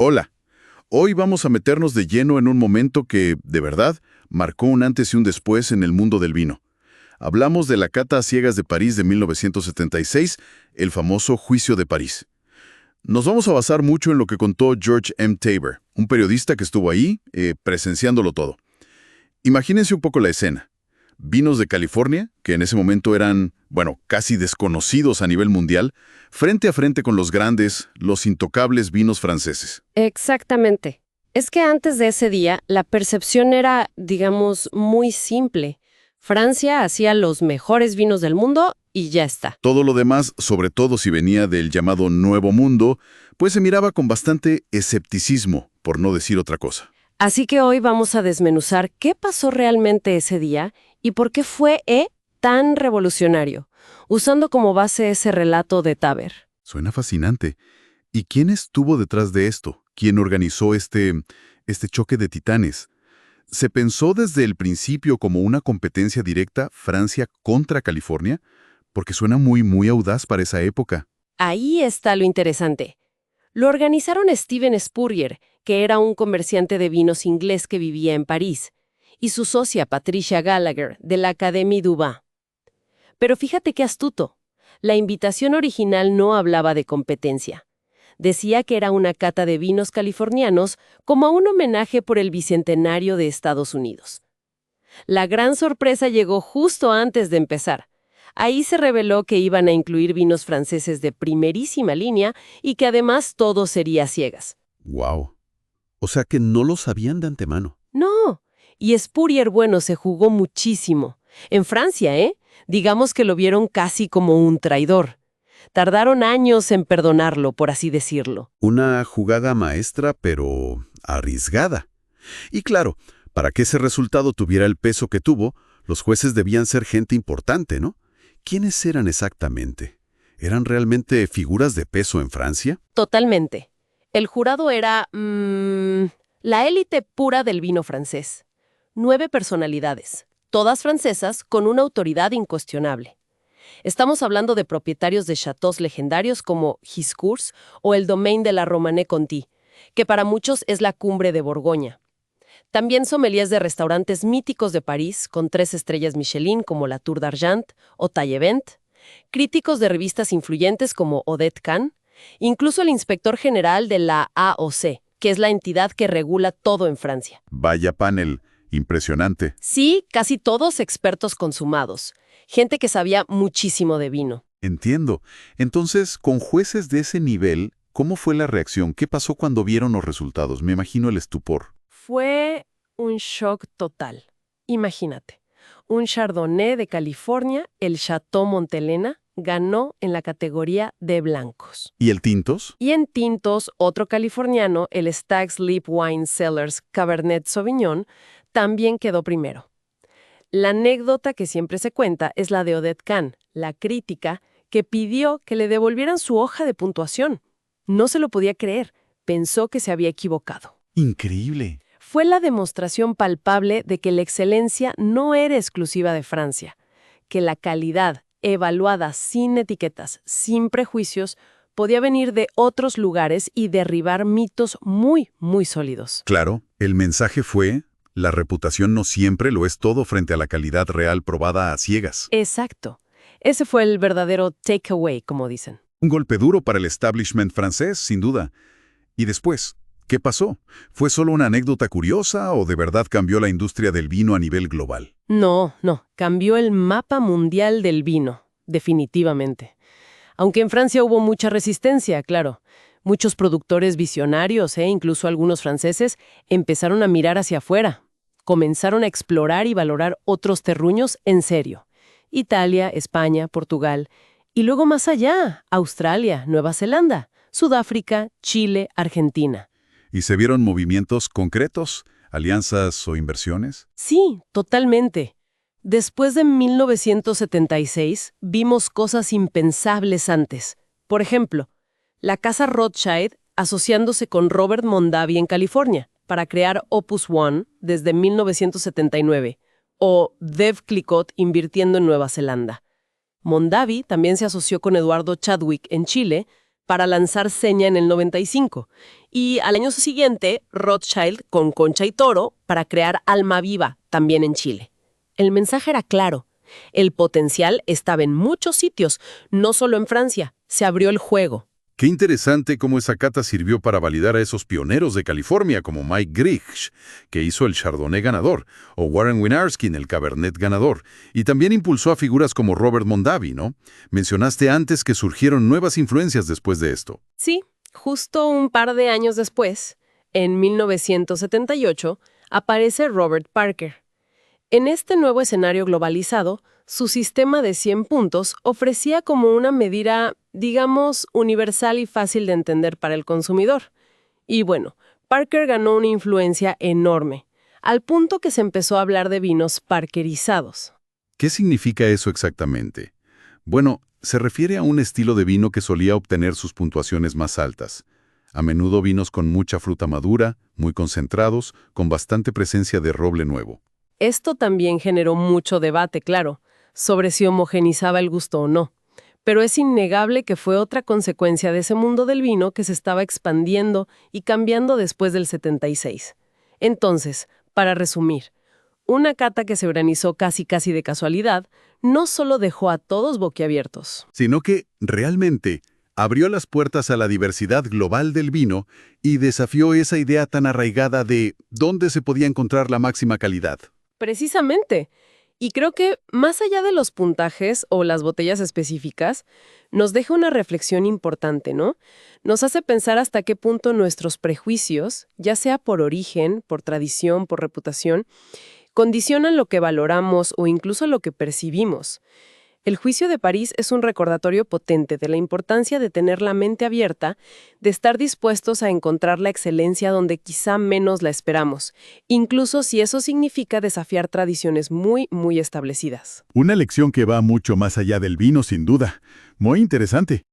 Hola, hoy vamos a meternos de lleno en un momento que, de verdad, marcó un antes y un después en el mundo del vino. Hablamos de la cata a ciegas de París de 1976, el famoso Juicio de París. Nos vamos a basar mucho en lo que contó George M. Tabor, un periodista que estuvo ahí, presenciándolo todo. Imagínense un poco la escena. Vinos de California, que en ese momento eran, bueno, casi desconocidos a nivel mundial, frente a frente con los grandes, los intocables vinos franceses. Exactamente. Es que antes de ese día, la percepción era, digamos, muy simple. Francia hacía los mejores vinos del mundo y ya está. Todo lo demás, sobre todo si venía del llamado Nuevo Mundo, pues se miraba con bastante escepticismo, por no decir otra cosa. Así que hoy vamos a desmenuzar qué pasó realmente ese día y por qué fue tan revolucionario, usando como base ese relato de Tabor. Suena fascinante. ¿Y quién estuvo detrás de esto? ¿Quién organizó este choque de titanes? ¿Se pensó desde el principio como una competencia directa Francia contra California? Porque suena muy audaz para esa época. Ahí está lo interesante. Lo organizaron Steven Spurrier, que era un comerciante de vinos inglés que vivía en París, y su socia Patricia Gallagher, de la Académie du Vin. Pero fíjate qué astuto. La invitación original no hablaba de competencia. Decía que era una cata de vinos californianos como un homenaje por el bicentenario de Estados Unidos. La gran sorpresa llegó justo antes de empezar. Ahí se reveló que iban a incluir vinos franceses de primerísima línea y que además todo sería a ciegas. ¡Wow! O sea que no lo sabían de antemano. No. Y Spurrier, bueno, se jugó muchísimo. En Francia, digamos que lo vieron casi como un traidor. Tardaron años en perdonarlo, por así decirlo. Una jugada maestra, pero arriesgada. Y claro, para que ese resultado tuviera el peso que tuvo, los jueces debían ser gente importante, ¿no? ¿Quiénes eran exactamente? ¿Eran realmente figuras de peso en Francia? Totalmente. El jurado era la élite pura del vino francés. 9 personalidades, todas francesas con una autoridad incuestionable. Estamos hablando de propietarios de châteaux legendarios como Giscours o el Domaine de la Romanée-Conti, que para muchos es la cumbre de Borgoña. También sommeliers de restaurantes míticos de París, con 3 estrellas Michelin como la Tour d'Argent o Taillevent, críticos de revistas influyentes como Odette Kahn, incluso el inspector general de la AOC, que es la entidad que regula todo en Francia. Vaya panel, impresionante. Sí, casi todos expertos consumados, gente que sabía muchísimo de vino. Entiendo. Entonces, con jueces de ese nivel, ¿cómo fue la reacción? ¿Qué pasó cuando vieron los resultados? Me imagino el estupor. Fue un shock total. Imagínate, un Chardonnay de California, el Chateau Montelena, ganó en la categoría de blancos. ¿Y el tintos? Y en tintos, otro californiano, el Stag's Leap Wine Cellars Cabernet Sauvignon, también quedó primero. La anécdota que siempre se cuenta es la de Odette Kahn, la crítica, que pidió que le devolvieran su hoja de puntuación. No se lo podía creer, pensó que se había equivocado. Increíble. Fue la demostración palpable de que la excelencia no era exclusiva de Francia, que la calidad, evaluada sin etiquetas, sin prejuicios, podía venir de otros lugares y derribar mitos muy sólidos. Claro, el mensaje fue: la reputación no siempre lo es todo frente a la calidad real probada a ciegas. Exacto. Ese fue el verdadero takeaway, como dicen. Un golpe duro para el establishment francés, sin duda. ¿Y después? ¿Qué pasó? ¿Fue solo una anécdota curiosa o de verdad cambió la industria del vino a nivel global? No, cambió el mapa mundial del vino, definitivamente. Aunque en Francia hubo mucha resistencia, claro. Muchos productores visionarios, incluso algunos franceses, empezaron a mirar hacia afuera. Comenzaron a explorar y valorar otros terruños en serio. Italia, España, Portugal. Y luego más allá, Australia, Nueva Zelanda, Sudáfrica, Chile, Argentina. ¿Y se vieron movimientos concretos, alianzas o inversiones? Sí, totalmente. Después de 1976, vimos cosas impensables antes. Por ejemplo, la casa Rothschild asociándose con Robert Mondavi en California para crear Opus One desde 1979, o Veuve Clicquot invirtiendo en Nueva Zelanda. Mondavi también se asoció con Eduardo Chadwick en Chile para lanzar Seña en el 95, y al año siguiente Rothschild con Concha y Toro para crear Almaviva, también en Chile. El mensaje era claro. El potencial estaba en muchos sitios, no solo en Francia. Se abrió el juego. Qué interesante cómo esa cata sirvió para validar a esos pioneros de California como Mike Griggs, que hizo el Chardonnay ganador, o Warren Wynarski, el Cabernet ganador, y también impulsó a figuras como Robert Mondavi, ¿no? Mencionaste antes que surgieron nuevas influencias después de esto. Sí, justo un par de años después, en 1978, aparece Robert Parker. En este nuevo escenario globalizado, su sistema de 100 puntos ofrecía como una medida, digamos, universal y fácil de entender para el consumidor. Y bueno, Parker ganó una influencia enorme, al punto que se empezó a hablar de vinos parkerizados. ¿Qué significa eso exactamente? Bueno, se refiere a un estilo de vino que solía obtener sus puntuaciones más altas. A menudo vinos con mucha fruta madura, muy concentrados, con bastante presencia de roble nuevo. Esto también generó mucho debate, claro, sobre si homogenizaba el gusto o no. Pero es innegable que fue otra consecuencia de ese mundo del vino que se estaba expandiendo y cambiando después del 76. Entonces, para resumir, una cata que se organizó casi de casualidad no solo dejó a todos boquiabiertos, Sino que, realmente, abrió las puertas a la diversidad global del vino y desafió esa idea tan arraigada de dónde se podía encontrar la máxima calidad. precisamente. Y creo que, más allá de los puntajes o las botellas específicas, nos deja una reflexión importante, ¿no? Nos hace pensar hasta qué punto nuestros prejuicios, ya sea por origen, por tradición, por reputación, condicionan lo que valoramos o incluso lo que percibimos. El juicio de París es un recordatorio potente de la importancia de tener la mente abierta, de estar dispuestos a encontrar la excelencia donde quizá menos la esperamos, incluso si eso significa desafiar tradiciones muy establecidas. Una lección que va mucho más allá del vino, sin duda. Muy interesante.